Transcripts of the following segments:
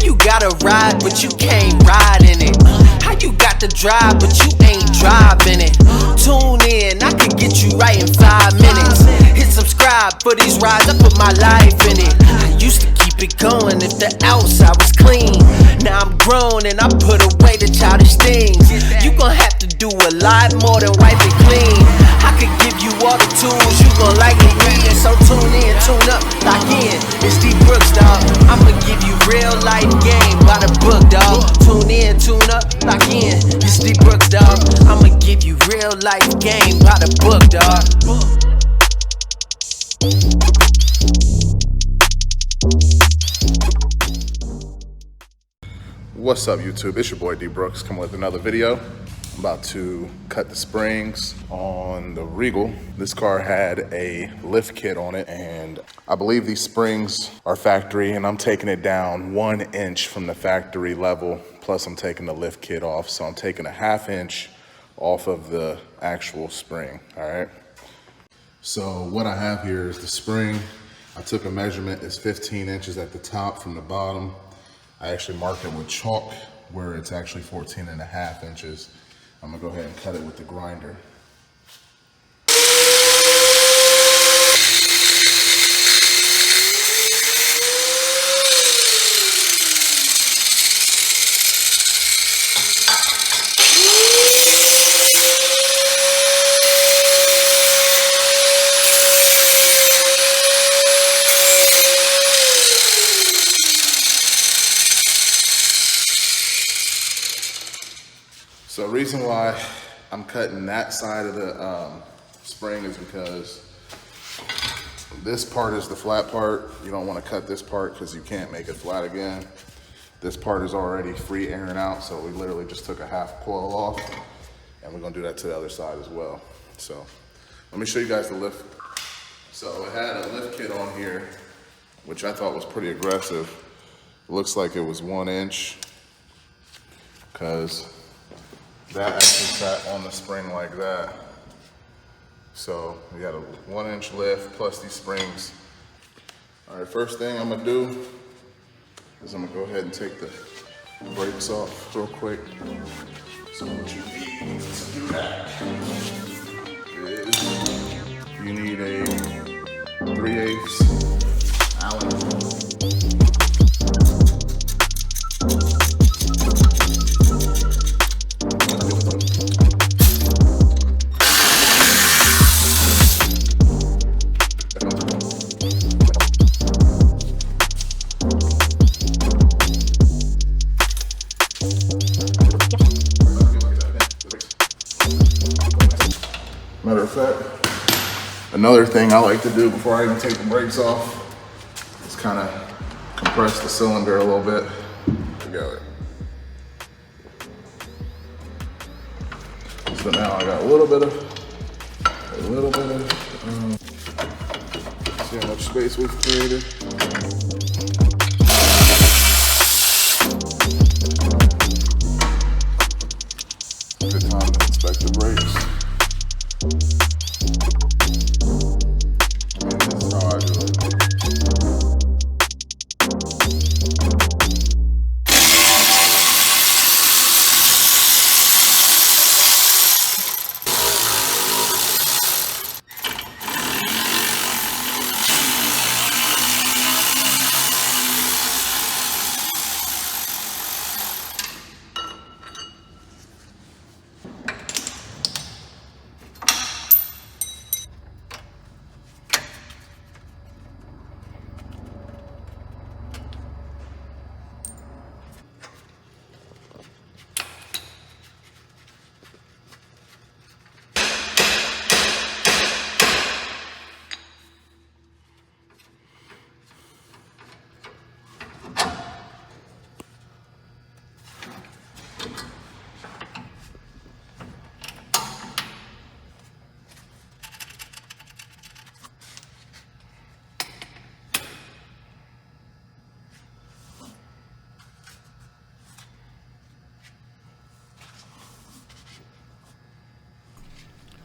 you got a ride, but you can't ride in it? How you got the drive, but you ain't driving it? Tune in, I could get you right in 5 minutes. Hit subscribe for these rides, I put my life in it. I used to keep it going if the outside was clean. Now I'm grown and I put away the childish things. You gon' have to do a lot more than wipe it clean. I could give you all the tools, you gon' like it reading. So tune in, tune up, lock in. It's D Brooks, dawg. I'ma give you real life game by the book, dawg. Tune in, tune up, lock in. It's D Brooks, dawg. I'ma give you real life game by the book, dawg. What's up, YouTube? It's your boy D Brooks coming with another video. I'm about to cut the springs on the Regal. This car had a lift kit on it, and I believe these springs are factory, and I'm taking it down 1 inch from the factory level, plus I'm taking the lift kit off, so I'm taking a 1/2 inch off of the actual spring, all right? So what I have here is the spring. I took a measurement, it's 15 inches at the top from the bottom. I actually marked it with chalk where it's actually 14.5 inches. I'm gonna go ahead and cut it with the grinder. So the reason why I'm cutting that side of the spring is because this part is the flat part. You don't want to cut this part because you can't make it flat again. This part is already free airing out, so we literally just took a 1/2 coil off, and we're gonna do that to the other side as well. So let me show you guys the lift. So it had a lift kit on here, which I thought was pretty aggressive. It looks like it was 1 inch, because that actually sat on the spring like that. So we got a 1 inch lift plus these springs. All right, first thing I'm gonna do is I'm gonna go ahead and take the brakes off real quick. So what you need to do that is you need a 3/8 Allen. Matter of fact, another thing I like to do before I even take the brakes off is kind of compress the cylinder a little bit together. So now I got a little bit of, see how much space we've created. Good time to inspect the brakes.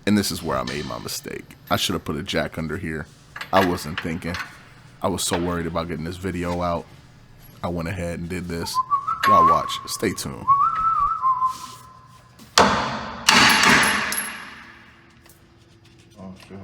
And this is where I made my mistake. I should have put a jack under here. I wasn't thinking. I was so worried about getting this video out. I went ahead and did this. Y'all watch. Stay tuned. Oh, shit.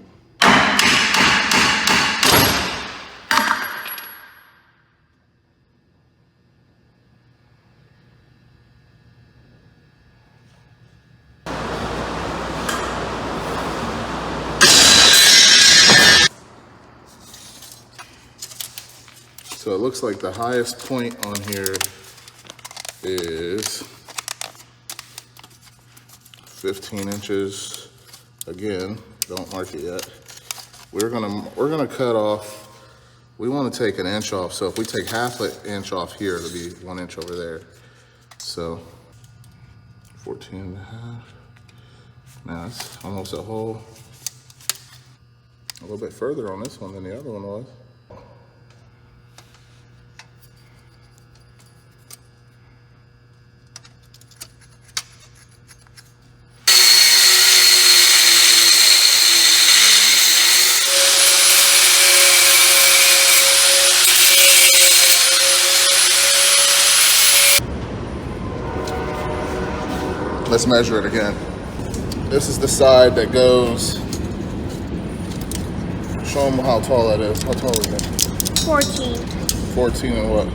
So it looks like the highest point on here is 15 inches. Again, don't mark it yet. We're gonna cut off. We want to take an inch off. So if we take half an inch off here, it'll be 1 inch over there. So 14 and a half. Now it's almost a whole, a little bit further on this one than the other one was. Let's measure it again. This is the side that goes. Show them how tall that is. How tall is it? 14. 14 and what?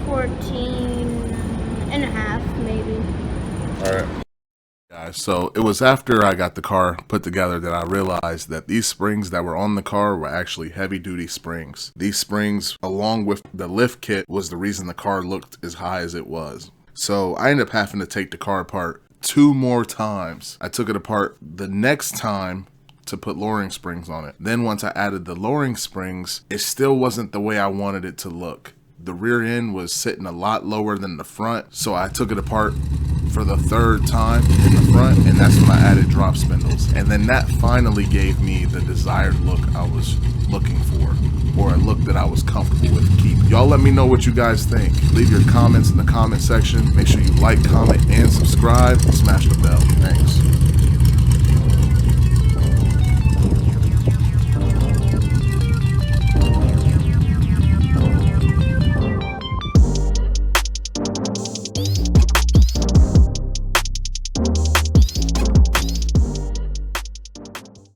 14 and a half, maybe. All right. Guys, so it was after I got the car put together that I realized that these springs that were on the car were actually heavy duty springs. These springs, along with the lift kit, was the reason the car looked as high as it was. So I ended up having to take the car apart 2 more times. I took it apart the next time to put lowering springs on it. Then once I added the lowering springs, it still wasn't the way I wanted it to look. The rear end was sitting a lot lower than the front, so I took it apart for the 3rd time in the front, and that's when I added drop spindles. And then that finally gave me the desired look I was looking for, or a look that I was comfortable with keeping. Y'all let me know what you guys think. Leave your comments in the comment section. Make sure you like, comment, and subscribe. Smash the bell. Thanks.